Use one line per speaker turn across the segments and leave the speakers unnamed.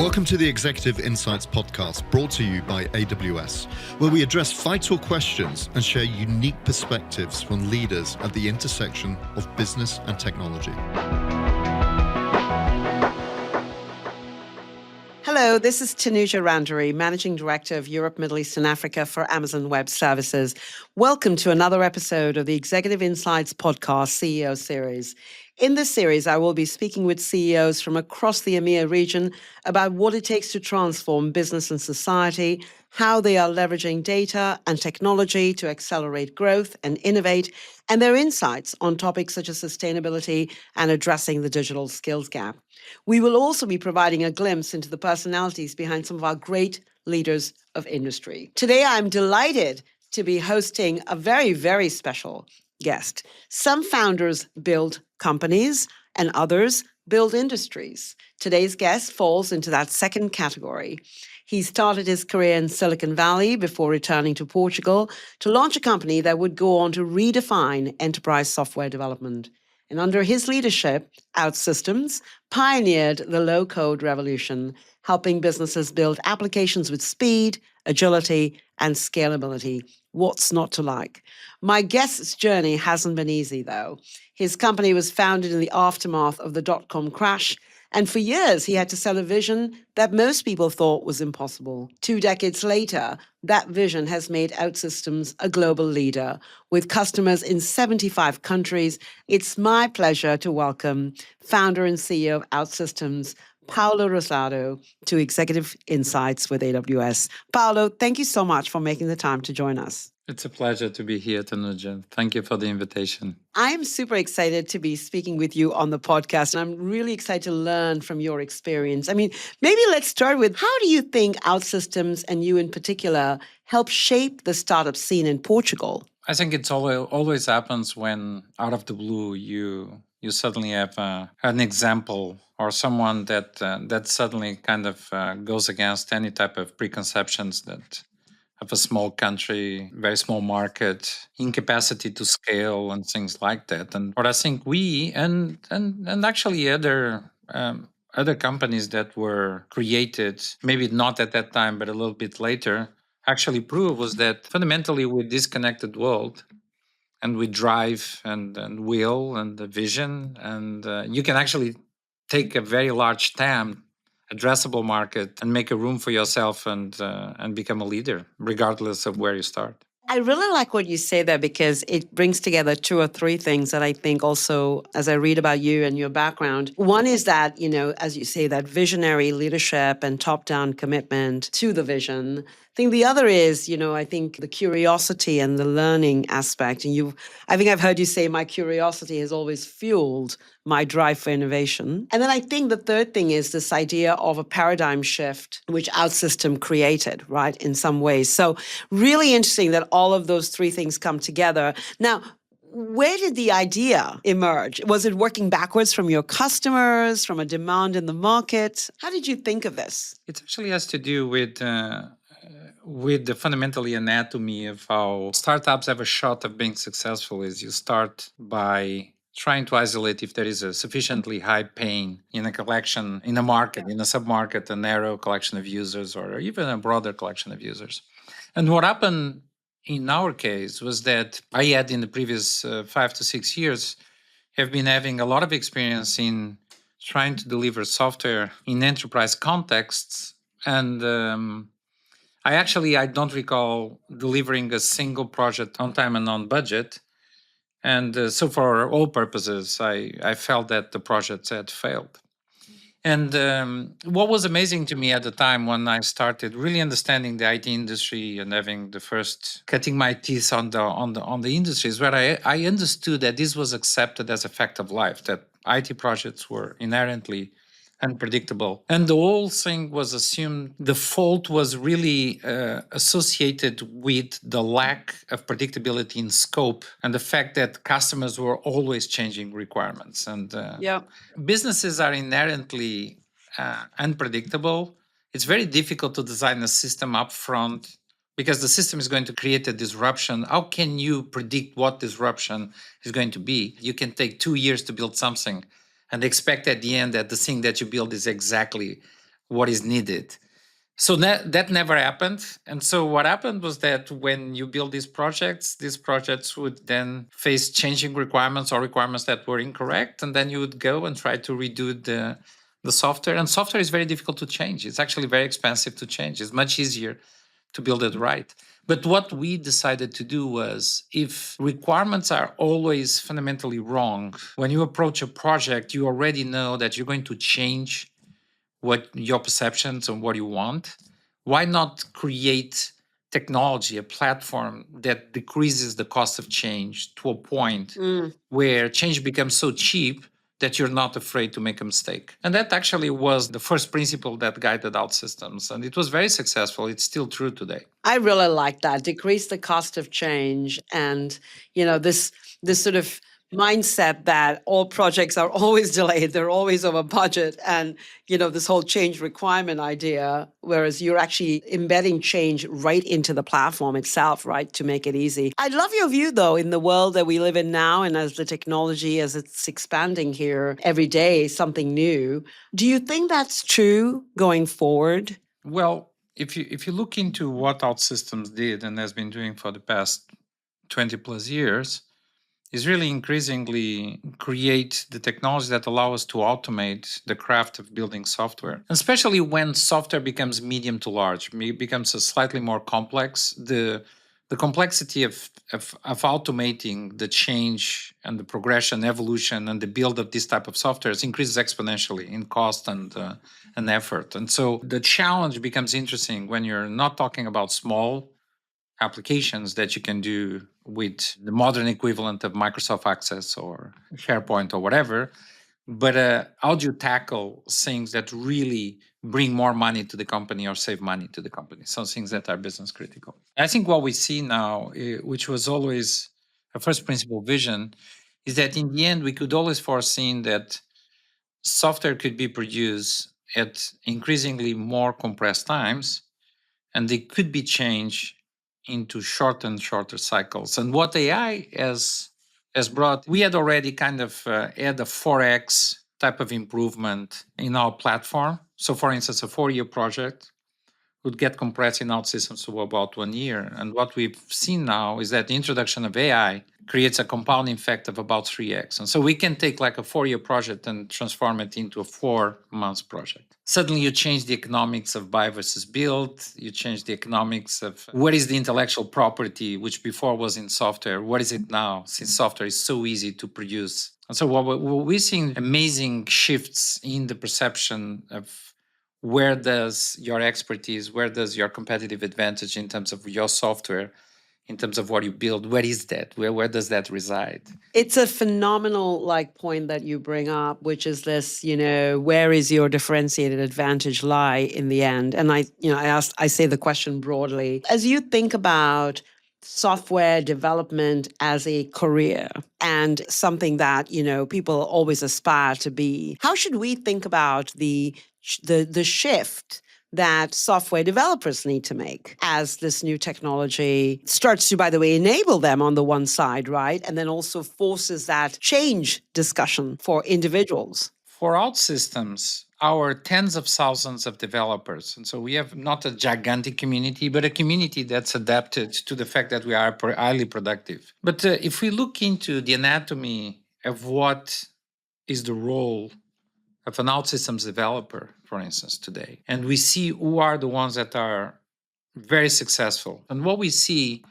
Welcome to the Executive Insights Podcast, brought to you by AWS, where we address vital questions and share unique perspectives from leaders at the intersection of business and technology.
Hello, this is Tanuja Randery, Managing Director of Europe, Middle East and Africa for Amazon Web Services. Welcome to another episode of the Executive Insights Podcast CEO series. In this series, I will be speaking with CEOs from across the EMEA region about what it takes to transform business and society, how they are leveraging data and technology to accelerate growth and innovate, and their insights on topics such as sustainability and addressing the digital skills gap. We will also be providing a glimpse into the personalities behind some of our great leaders of industry. Today, I'm delighted to be hosting a very, very special guest. Some founders build companies and others build industries. Today's guest falls into that second category. He started his career in Silicon Valley before returning to Portugal to launch a company that would go on to redefine enterprise software development. And under his leadership, OutSystems pioneered the low-code revolution, helping businesses build applications with speed, agility, and scalability. What's not to like? My guest's journey hasn't been easy, though. His company was founded in the aftermath of the dot-com crash, and for years he had to sell a vision that most people thought was impossible. 2 decades later, that vision has made OutSystems a global leader with customers in 75 countries. It's my pleasure to welcome founder and CEO of OutSystems, Paulo Rosado, to Executive Insights with AWS. Paulo, thank you so much for making the time to join us.
It's a pleasure to be here, Tanuja. Thank you for the invitation.
I'm super excited to be speaking with you on the podcast, and I'm really excited to learn from your experience. Maybe let's start with, how do you think OutSystems, and you in particular, help shape the startup scene in Portugal?
I think it always happens when, out of the blue, you suddenly have an example or someone that suddenly kind of goes against any type of preconceptions that of a small country, very small market, incapacity to scale and things like that. And what I think we and actually other companies that were created, maybe not at that time, but a little bit later, actually proved was that fundamentally we're a disconnected world, and we drive and will and the vision, and you can actually take a very large TAM, addressable market, and make a room for yourself and become a leader, regardless of where you start.
I really like what you say there, because it brings together 2 or 3 things that I think also, as I read about you and your background. One is that, as you say, that visionary leadership and top-down commitment to the vision. I think the other is, I think the curiosity and the learning aspect. And I think I've heard you say, my curiosity has always fueled my drive for innovation. And then I think the third thing is this idea of a paradigm shift, which OutSystem created, right, in some ways. So really interesting that all of those 3 things come together. Now, where did the idea emerge? Was it working backwards from your customers, from a demand in the market? How did you think of this?
It actually has to do with the fundamentally anatomy of how startups have a shot of being successful. Is you start by trying to isolate if there is a sufficiently high pain in a collection, in a market, in a sub-market, a narrow collection of users, or even a broader collection of users. And what happened in our case was that I had, in the previous 5 to 6 years, have been having a lot of experience in trying to deliver software in enterprise contexts. And I don't recall delivering a single project on time and on budget. And so for all purposes, I felt that the projects had failed. And what was amazing to me at the time, when I started really understanding the IT industry and having the first cutting my teeth on the industry, is where I understood that this was accepted as a fact of life, that IT projects were inherently unpredictable. And the whole thing was assumed, the fault was really associated with the lack of predictability in scope and the fact that customers were always changing requirements. And businesses are inherently unpredictable. It's very difficult to design a system up front because the system is going to create a disruption. How can you predict what disruption is going to be? You can take 2 years to build something and expect at the end that the thing that you build is exactly what is needed. So that never happened. And so what happened was that when you build these projects would then face changing requirements or requirements that were incorrect. And then you would go and try to redo the software. And software is very difficult to change. It's actually very expensive to change. It's much easier to build it right. But what we decided to do was, if requirements are always fundamentally wrong, when you approach a project, you already know that you're going to change what your perceptions and what you want. Why not create technology, a platform that decreases the cost of change to a point where change becomes so cheap that you're not afraid to make a mistake? And that actually was the first principle that guided OutSystems. And it was very successful. It's still true today.
I really like that. Decrease the cost of change, and this sort of mindset that all projects are always delayed, they're always over budget, and this whole change requirement idea, whereas you're actually embedding change right into the platform itself, right, to make it easy. I love your view, though, in the world that we live in now, and as the technology, as it's expanding here every day, something new. Do you think that's true going forward?
Well, if you look into what OutSystems did and has been doing for the past 20 plus years, is really increasingly create the technology that allow us to automate the craft of building software. And especially when software becomes medium to large, becomes a slightly more complex, the complexity of automating the change and the progression, evolution, and the build of this type of softwares increases exponentially in cost and effort. And so the challenge becomes interesting when you're not talking about small applications that you can do with the modern equivalent of Microsoft Access or SharePoint or whatever. But how do you tackle things that really bring more money to the company or save money to the company? Some things that are business critical. I think what we see now, which was always a first principle vision, is that in the end, we could always foreseen that software could be produced at increasingly more compressed times, and they could be changed into shorter and shorter cycles. And what AI has brought, we had already kind of had a 4x type of improvement in our platform. So, for instance, a 4-year project would get compressed in OutSystems to about 1 year. And what we've seen now is that the introduction of AI creates a compounding effect of about 3x. And so we can take like a 4-year project and transform it into a 4-month project. Suddenly you change the economics of buy versus build. You change the economics of what is the intellectual property, which before was in software. What is it now, since software is so easy to produce? And so what we're seeing amazing shifts in the perception of where does your expertise, where does your competitive advantage in terms of your software, in terms of what you build, where is that? Where does that reside?
It's a phenomenal point that you bring up, which is this, where is your differentiated advantage lie in the end? And I say the question broadly. As you think about software development as a career and something that, people always aspire to be, how should we think about the shift that software developers need to make as this new technology starts to, by the way, enable them on the one side, right? And then also forces that change discussion for individuals.
For OutSystems, our tens of thousands of developers, and so we have not a gigantic community, but a community that's adapted to the fact that we are highly productive. But if we look into the anatomy of what is the role of an OutSystems developer, for instance, today, and we see who are the ones that are very successful. And what we see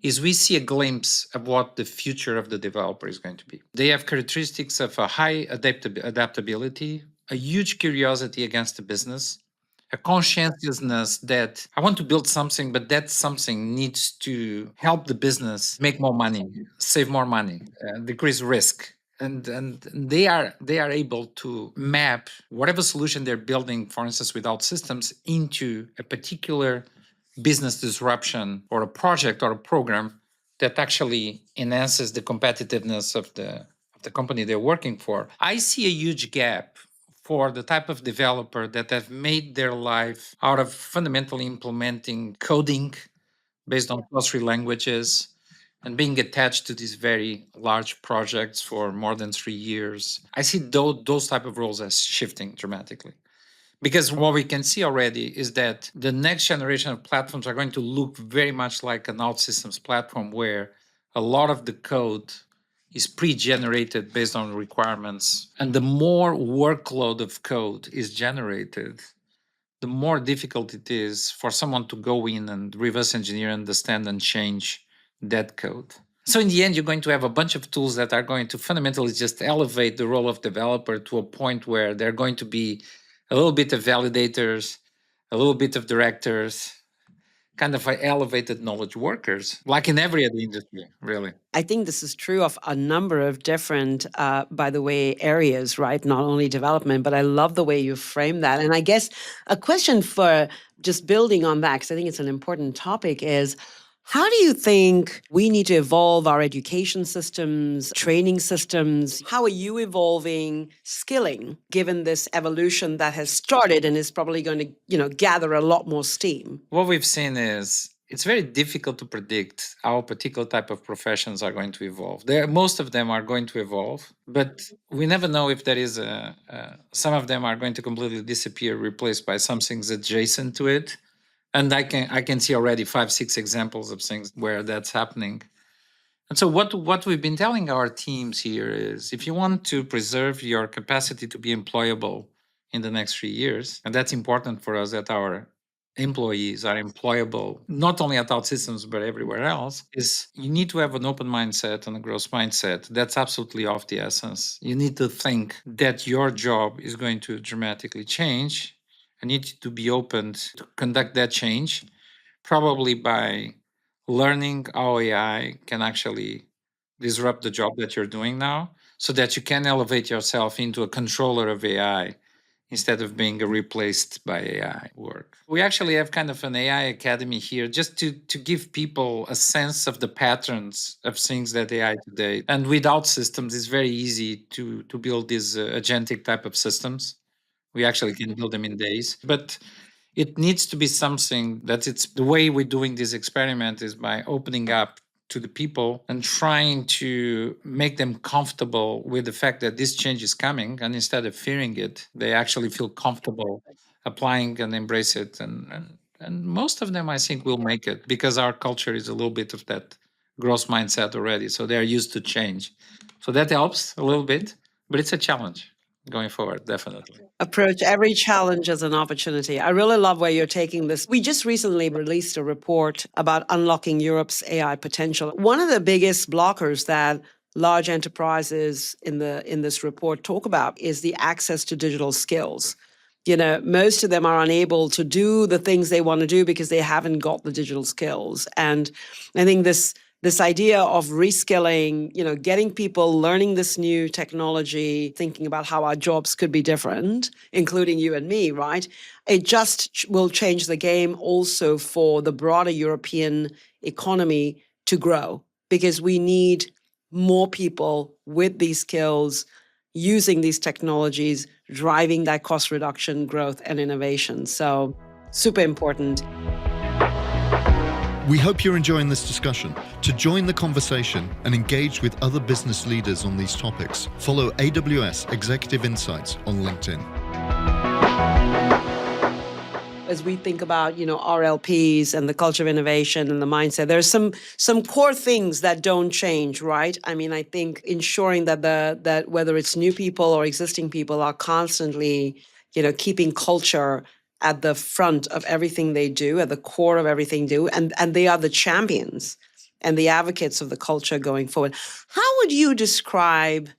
is we see a glimpse of what the future of the developer is going to be. They have characteristics of a high adaptability, a huge curiosity against the business, a conscientiousness that I want to build something, but that something needs to help the business make more money, save more money, decrease risk. And they are able to map whatever solution they're building, for instance, with OutSystems, into a particular business disruption or a project or a program that actually enhances the competitiveness of the company they're working for. I see a huge gap for the type of developer that have made their life out of fundamentally implementing coding based on plus 3 languages and being attached to these very large projects for more than 3 years. I see those type of roles as shifting dramatically. Because what we can see already is that the next generation of platforms are going to look very much like an OutSystems platform, where a lot of the code is pre-generated based on requirements. And the more workload of code is generated, the more difficult it is for someone to go in and reverse engineer, understand, and change that code. So in the end, you're going to have a bunch of tools that are going to fundamentally just elevate the role of developer to a point where they're going to be a little bit of validators, a little bit of directors, kind of elevated knowledge workers, like in every other industry, really.
I think this is true of a number of different, by the way, areas, right? Not only development, but I love the way you frame that. And I guess a question for just building on that, because I think it's an important topic, is how do you think we need to evolve our education systems, training systems? How are you evolving skilling, given this evolution that has started and is probably going to, gather a lot more steam?
What we've seen is it's very difficult to predict how a particular type of professions are going to evolve. Most of them are going to evolve, but we never know if there is some of them are going to completely disappear, replaced by something adjacent to it. And I can see already 5-6 examples of things where that's happening. And so what we've been telling our teams here is, if you want to preserve your capacity to be employable in the next 3 years, and that's important for us, that our employees are employable not only at OutSystems but everywhere else, is you need to have an open mindset and a growth mindset. That's absolutely of the essence. You need to think that your job is going to dramatically change. I need to be open to conduct that change, probably by learning how AI can actually disrupt the job that you're doing now, so that you can elevate yourself into a controller of AI instead of being replaced by AI work. We actually have kind of an AI academy here, just to give people a sense of the patterns of things that AI today. And without systems, it's very easy to build these agentic type of systems. We actually can build them in days, but it needs to be something that it's the way we're doing this experiment is by opening up to the people and trying to make them comfortable with the fact that this change is coming. And instead of fearing it, they actually feel comfortable applying and embrace it. And most of them, I think, will make it, because our culture is a little bit of that growth mindset already. So they're used to change. So that helps a little bit, but it's a challenge going forward, definitely.
Approach every challenge as an opportunity. I really love where you're taking this. We just recently released a report about unlocking Europe's AI potential. One of the biggest blockers that large enterprises in this report talk about is the access to digital skills. Most of them are unable to do the things they want to do because they haven't got the digital skills. And I think this idea of reskilling, getting people learning this new technology, thinking about how our jobs could be different, including you and me, right? It just will change the game also for the broader European economy to grow, because we need more people with these skills, using these technologies, driving that cost reduction, growth, and innovation. So super important.
We hope you're enjoying this discussion. To join the conversation and engage with other business leaders on these topics, follow AWS Executive Insights on LinkedIn.
As we think about, RLPs and the culture of innovation and the mindset, there's some core things that don't change, right? I mean, I think ensuring that that whether it's new people or existing people are constantly, keeping culture at the front of everything they do, at the core of everything they do, and they are the champions and the advocates of the culture going forward. How would you describe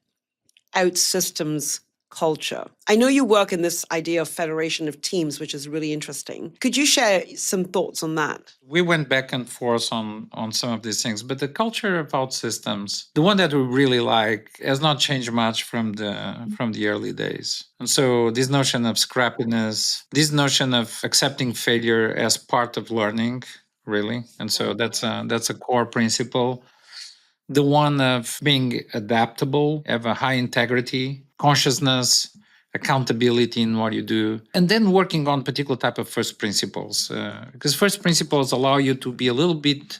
OutSystems culture? I know you work in this idea of federation of teams, which is really interesting. Could you share some thoughts on that?
We went back and forth on some of these things, but the culture of OutSystems, the one that we really like, has not changed much from the early days. And so this notion of scrappiness, this notion of accepting failure as part of learning, really. And so that's a core principle. The one of being adaptable, have a high integrity, consciousness, accountability in what you do, and then working on particular type of first principles. Because first principles allow you to be a little bit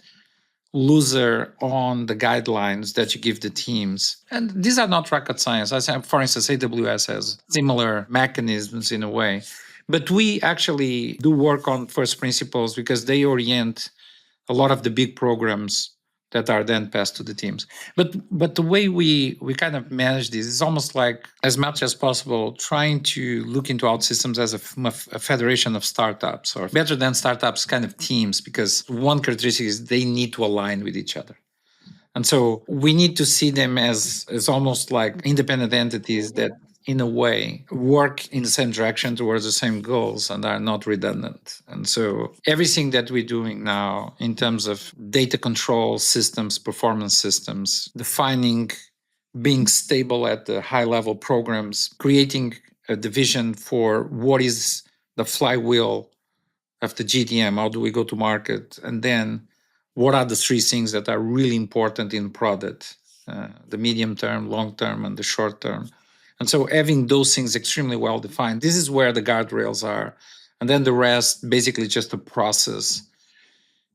looser on the guidelines that you give the teams. And these are not rocket science. For instance, AWS has similar mechanisms in a way. But we actually do work on first principles because they orient a lot of the big programs that are then passed to the teams. But the way we kind of manage this is almost like, as much as possible, trying to look into OutSystems as a federation of startups, or better than startups, kind of teams, because one characteristic is they need to align with each other. And so we need to see them as almost like independent entities that, in a way, work in the same direction towards the same goals and are not redundant. And so everything that we're doing now in terms of data control systems, performance systems, defining, being stable at the high level programs, creating a division for what is the flywheel of the GTM, how do we go to market, and then what are the three things that are really important in product, the medium term, long term, and the short term. And so having those things extremely well defined, this is where the guardrails are. And then the rest, basically just a process,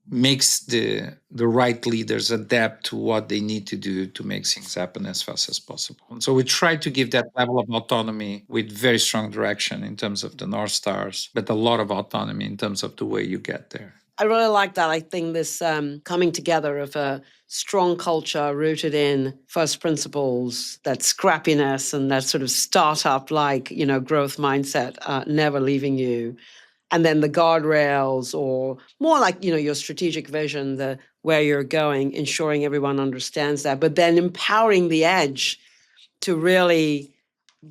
makes the right leaders adapt to what they need to do to make things happen as fast as possible. And so we try to give that level of autonomy with very strong direction in terms of the North Stars, but a lot of autonomy in terms of the way you get there.
I really like that. I think this coming together of a strong culture rooted in first principles, that scrappiness and that sort of startup-like, growth mindset, never leaving you. And then the guardrails, or more like, your strategic vision, the where you're going, ensuring everyone understands that, but then empowering the edge to really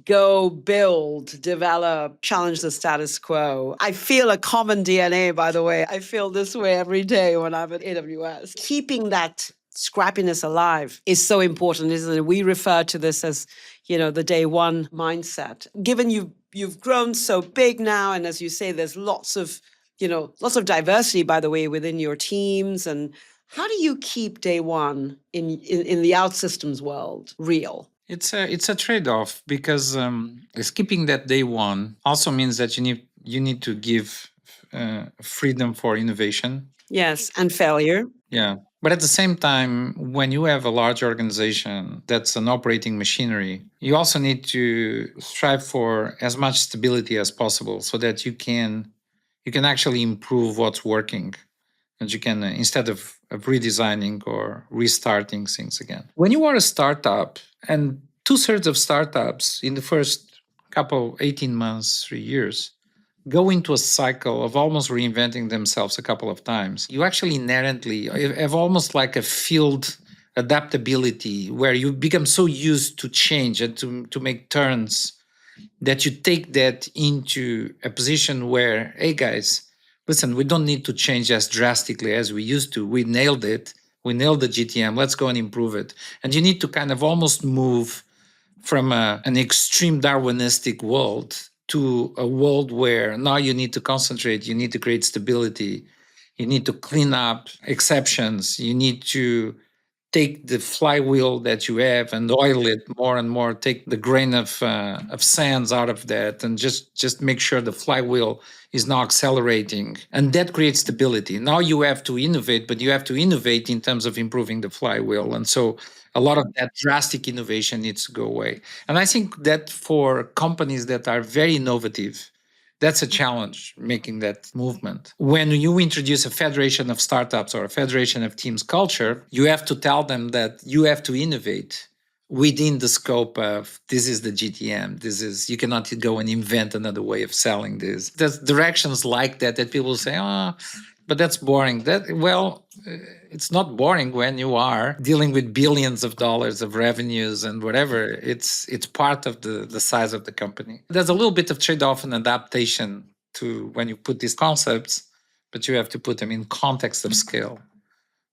go build, develop, challenge the status quo. I feel a common DNA, by the way. I feel this way every day when I'm at AWS. Keeping that scrappiness alive is so important, isn't it? We refer to this as, the day one mindset. Given you've grown so big now, and as you say, there's lots of diversity, by the way, within your teams. And how do you keep day one in the OutSystems world real?
It's a trade-off, because skipping that day one also means that you need to give freedom for innovation.
Yes, and failure.
Yeah. But at the same time, when you have a large organization that's an operating machinery, you also need to strive for as much stability as possible so that you can actually improve what's working. And you can, instead of redesigning or restarting things again. When you are a startup, and 2/3 of startups in the first 18 months, 3 years, go into a cycle of almost reinventing themselves a couple of times, you actually inherently have almost like a field adaptability where you become so used to change and to make turns that you take that into a position where, hey guys, listen, we don't need to change as drastically as we used to. We nailed it. We nailed the GTM. Let's go and improve it. And you need to kind of almost move from an extreme Darwinistic world to a world where now you need to concentrate, you need to create stability, you need to clean up exceptions, you need to take the flywheel that you have and oil it more and more, take the grain of sands out of that, and just make sure the flywheel is now accelerating. And that creates stability. Now you have to innovate, but you have to innovate in terms of improving the flywheel. And so a lot of that drastic innovation needs to go away. And I think that for companies that are very innovative, that's a challenge, making that movement. When you introduce a federation of startups or a federation of teams culture, you have to tell them that you have to innovate within the scope of, this is the GTM. You cannot go and invent another way of selling this. There's directions like that people say, but that's boring. It's not boring when you are dealing with billions of dollars of revenues and whatever. It's part of the size of the company. There's a little bit of trade-off and adaptation to when you put these concepts, but you have to put them in context of scale.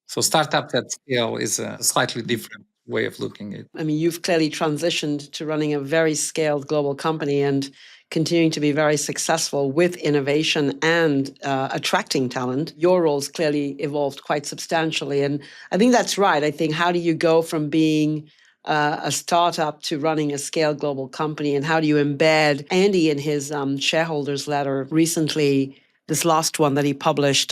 So startup at scale is a slightly different way of looking at it.
I mean, you've clearly transitioned to running a very scaled global company and continuing to be very successful with innovation and attracting talent. Your roles clearly evolved quite substantially. And I think that's right. I think, how do you go from being a startup to running a scaled global company? And how do you embed Andy in his shareholders letter recently, this last one that he published?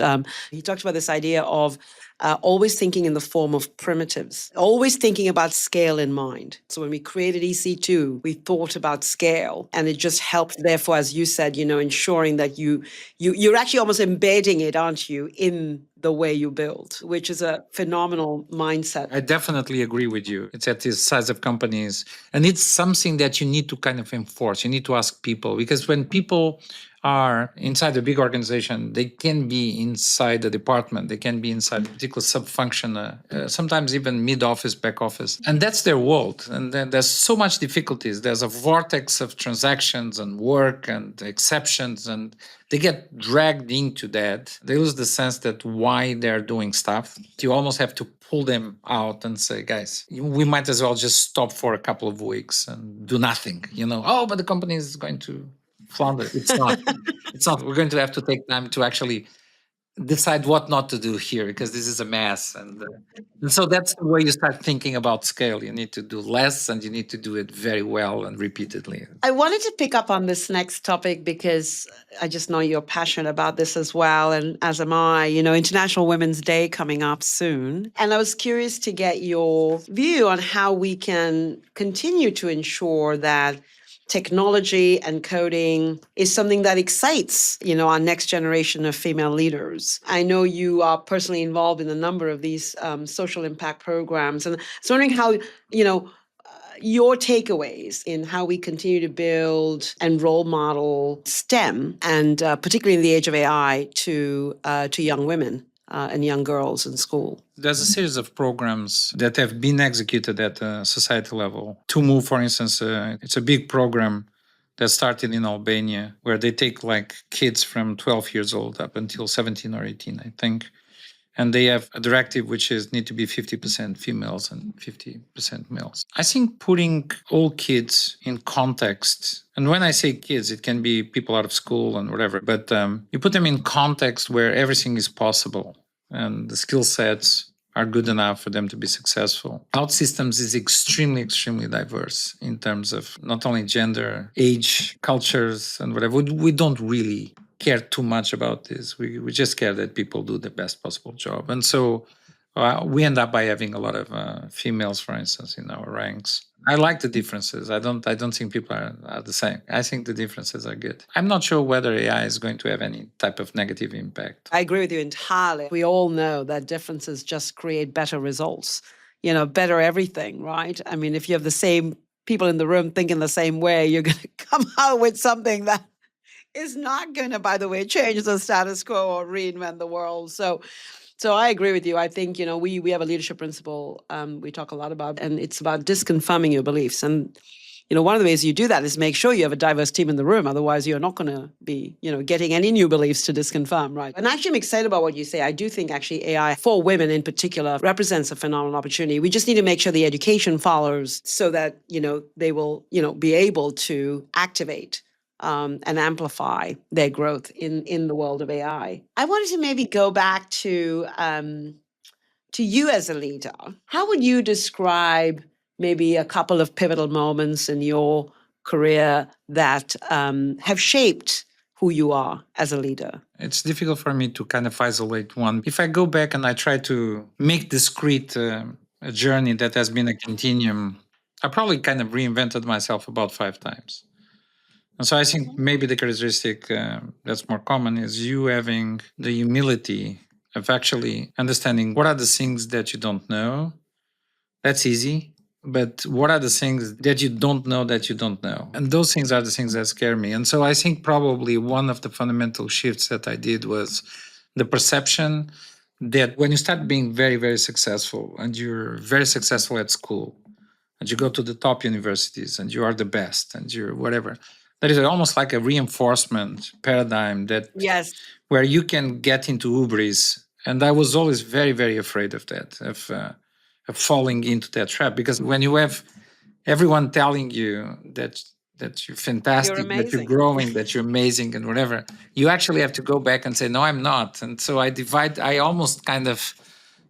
He talked about this idea of always thinking in the form of primitives, always thinking about scale in mind. So when we created EC2, we thought about scale, and it just helped, therefore, as you said, ensuring that you're actually almost embedding it, aren't you, in the way you build, which is a phenomenal mindset.
I definitely agree with you. It's at the size of companies, and it's something that you need to kind of enforce. You need to ask people, because when people are inside a big organization, they can be inside the department, they can be inside a particular sub-function, sometimes even mid-office, back office. And that's their world. And then there's so much difficulties. There's a vortex of transactions and work and exceptions, and they get dragged into that. They lose the sense that why they're doing stuff. You almost have to pull them out and say, guys, we might as well just stop for a couple of weeks and do nothing. Oh, but the company is going to flounder. It's not. It's not. We're going to have to take time to actually decide what not to do here, because this is a mess. And so that's the way you start thinking about scale. You need to do less, and you need to do it very well and repeatedly.
I wanted to pick up on this next topic because I just know you're passionate about this as well, and as am I. International Women's Day coming up soon. And I was curious to get your view on how we can continue to ensure that technology and coding is something that excites, our next generation of female leaders. I know you are personally involved in a number of these social impact programs, and I was wondering how, your takeaways in how we continue to build and role model STEM, and particularly in the age of AI, to young women and young girls in school.
There's a series of programs that have been executed at a society level. To Move, for instance, it's a big program that started in Albania, where they take kids from 12 years old up until 17 or 18, I think. And they have a directive which is need to be 50% females and 50% males. I think putting all kids in context, and when I say kids, it can be people out of school and whatever, but you put them in context where everything is possible and the skill sets are good enough for them to be successful. OutSystems is extremely, extremely diverse in terms of not only gender, age, cultures, and whatever. We don't really care too much about this. We just care that people do the best possible job. And so we end up by having a lot of females, for instance, in our ranks. I like the differences. I don't think people are the same. I think the differences are good. I'm not sure whether AI is going to have any type of negative impact.
I agree with you entirely. We all know that differences just create better results, better everything, right? I mean, if you have the same people in the room thinking the same way, you're going to come out with something that is not going to, by the way, change the status quo or reinvent the world. So I agree with you. I think, we have a leadership principle we talk a lot about, and it's about disconfirming your beliefs. And, one of the ways you do that is make sure you have a diverse team in the room. Otherwise, you're not going to be, getting any new beliefs to disconfirm, right? And actually, I'm excited about what you say. I do think actually AI for women in particular represents a phenomenal opportunity. We just need to make sure the education follows so that, they will, be able to activate and amplify their growth in the world of AI. I wanted to maybe go back to you as a leader. How would you describe maybe a couple of pivotal moments in your career that have shaped who you are as a leader?
It's difficult for me to kind of isolate one. If I go back and I try to make discrete a journey that has been a continuum, I probably kind of reinvented myself about 5 times. And so I think maybe the characteristic that's more common is you having the humility of actually understanding what are the things that you don't know. That's easy. But what are the things that you don't know that you don't know? And those things are the things that scare me. And so I think probably one of the fundamental shifts that I did was the perception that when you start being very, very successful, and you're very successful at school, and you go to the top universities, and you are the best, and you're whatever, that is almost like a reinforcement paradigm that where you can get into hubris. And I was always very, very afraid of that, of falling into that trap. Because when you have everyone telling you that you're fantastic, that you're growing, that you're amazing and whatever, you actually have to go back and say, no, I'm not. And so I almost kind of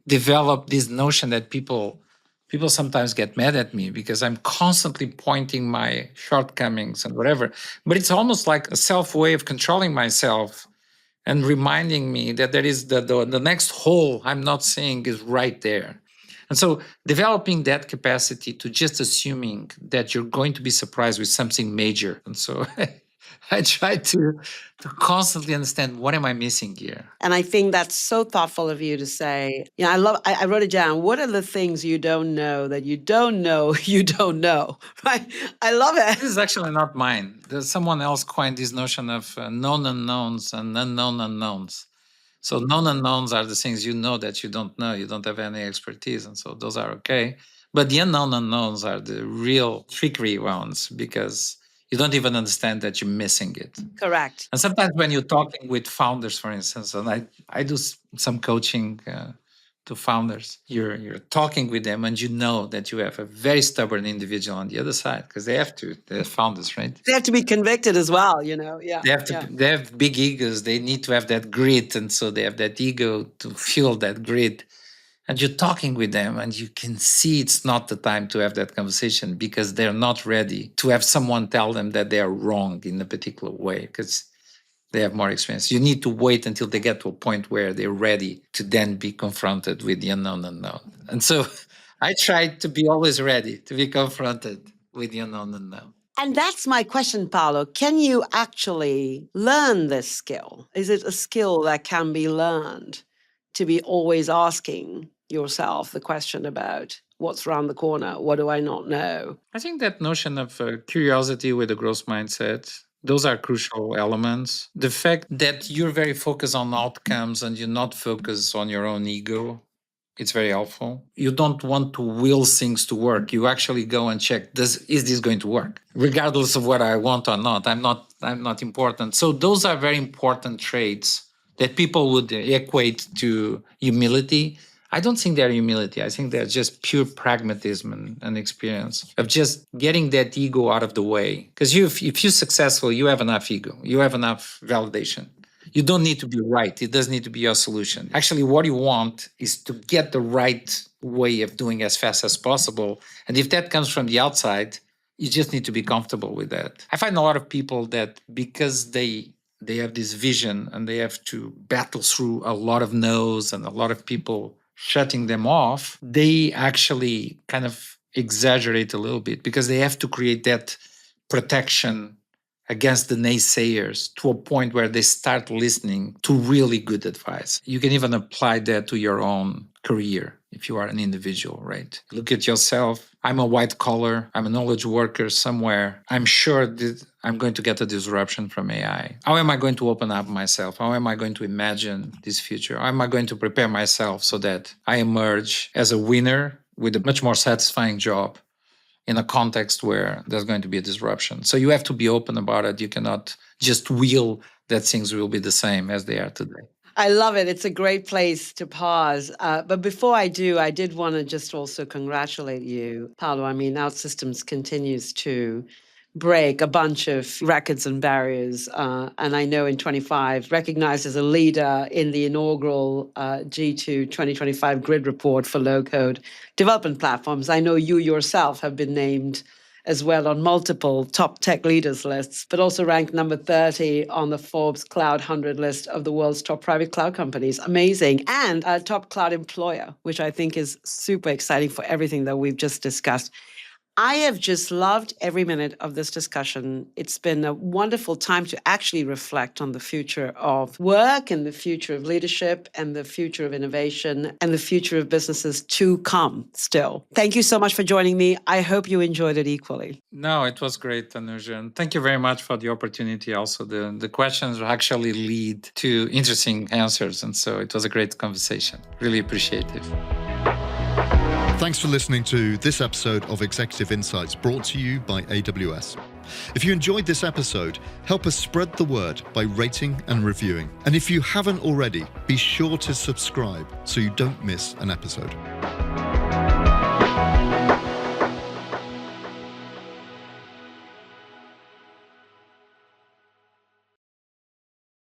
developed this notion that people sometimes get mad at me because I'm constantly pointing my shortcomings and whatever. But it's almost like a self way of controlling myself and reminding me that there is the next hole I'm not seeing is right there. And so developing that capacity to just assuming that you're going to be surprised with something major. And so I try to constantly understand, what am I missing here?
And I think that's so thoughtful of you to say, I wrote it down. What are the things you don't know that you don't know you don't know, right? I love it.
This is actually not mine. There's someone else coined this notion of known unknowns and unknown unknowns. So known unknowns are the things you know that you don't know. You don't have any expertise. And so those are okay. But the unknown unknowns are the real trickery ones, because you don't even understand that you're missing it.
Correct.
And sometimes when you're talking with founders, for instance, and I do some coaching to founders, you're talking with them and you know that you have a very stubborn individual on the other side, because they're founders, right?
They have to be convicted as well, Yeah.
They have big egos. They need to have that grit. And so they have that ego to fuel that grit. And you're talking with them and you can see it's not the time to have that conversation, because they're not ready to have someone tell them that they are wrong in a particular way, because they have more experience. You need to wait until they get to a point where they're ready to then be confronted with the unknown unknown. And so I try to be always ready to be confronted with the unknown unknown.
And that's my question, Paulo. Can you actually learn this skill? Is it a skill that can be learned, to be always asking yourself the question about what's around the corner? What do I not know?
I think that notion of curiosity with a growth mindset, those are crucial elements. The fact that you're very focused on outcomes and you're not focused on your own ego, it's very helpful. You don't want to will things to work. You actually go and check, is this going to work? Regardless of what I want or not, I'm not important. So those are very important traits that people would equate to humility. I don't think they're humility. I think they're just pure pragmatism and experience of just getting that ego out of the way. Because if you're successful, you have enough ego. You have enough validation. You don't need to be right. It doesn't need to be your solution. Actually, what you want is to get the right way of doing as fast as possible. And if that comes from the outside, you just need to be comfortable with that. I find a lot of people that, because they have this vision and they have to battle through a lot of no's and a lot of people shutting them off, they actually kind of exaggerate a little bit, because they have to create that protection against the naysayers to a point where they start listening to really good advice. You can even apply that to your own career if you are an individual, right? Look at yourself. I'm a white collar. I'm a knowledge worker somewhere. I'm sure that I'm going to get a disruption from AI. How am I going to open up myself? How am I going to imagine this future? How am I going to prepare myself so that I emerge as a winner with a much more satisfying job in a context where there's going to be a disruption? So you have to be open about it. You cannot just will that things will be the same as they are today.
I love it. It's a great place to pause. But before I do, I did want to just also congratulate you, Paulo. I mean, OutSystems continues to break a bunch of records and barriers. And I know in 25, recognized as a leader in the inaugural G2 2025 grid report for low-code development platforms. I know you yourself have been named as well on multiple top tech leaders lists, but also ranked number 30 on the Forbes Cloud 100 list of the world's top private cloud companies. Amazing. And a top cloud employer, which I think is super exciting for everything that we've just discussed. I have just loved every minute of this discussion. It's been a wonderful time to actually reflect on the future of work and the future of leadership and the future of innovation and the future of businesses to come still. Thank you so much for joining me. I hope you enjoyed it equally.
No, it was great, Tanuja. And thank you very much for the opportunity. Also, the questions actually lead to interesting answers. And so it was a great conversation. Really appreciate it.
Thanks for listening to this episode of Executive Insights, brought to you by AWS. If you enjoyed this episode, help us spread the word by rating and reviewing. And if you haven't already, be sure to subscribe so you don't miss an episode.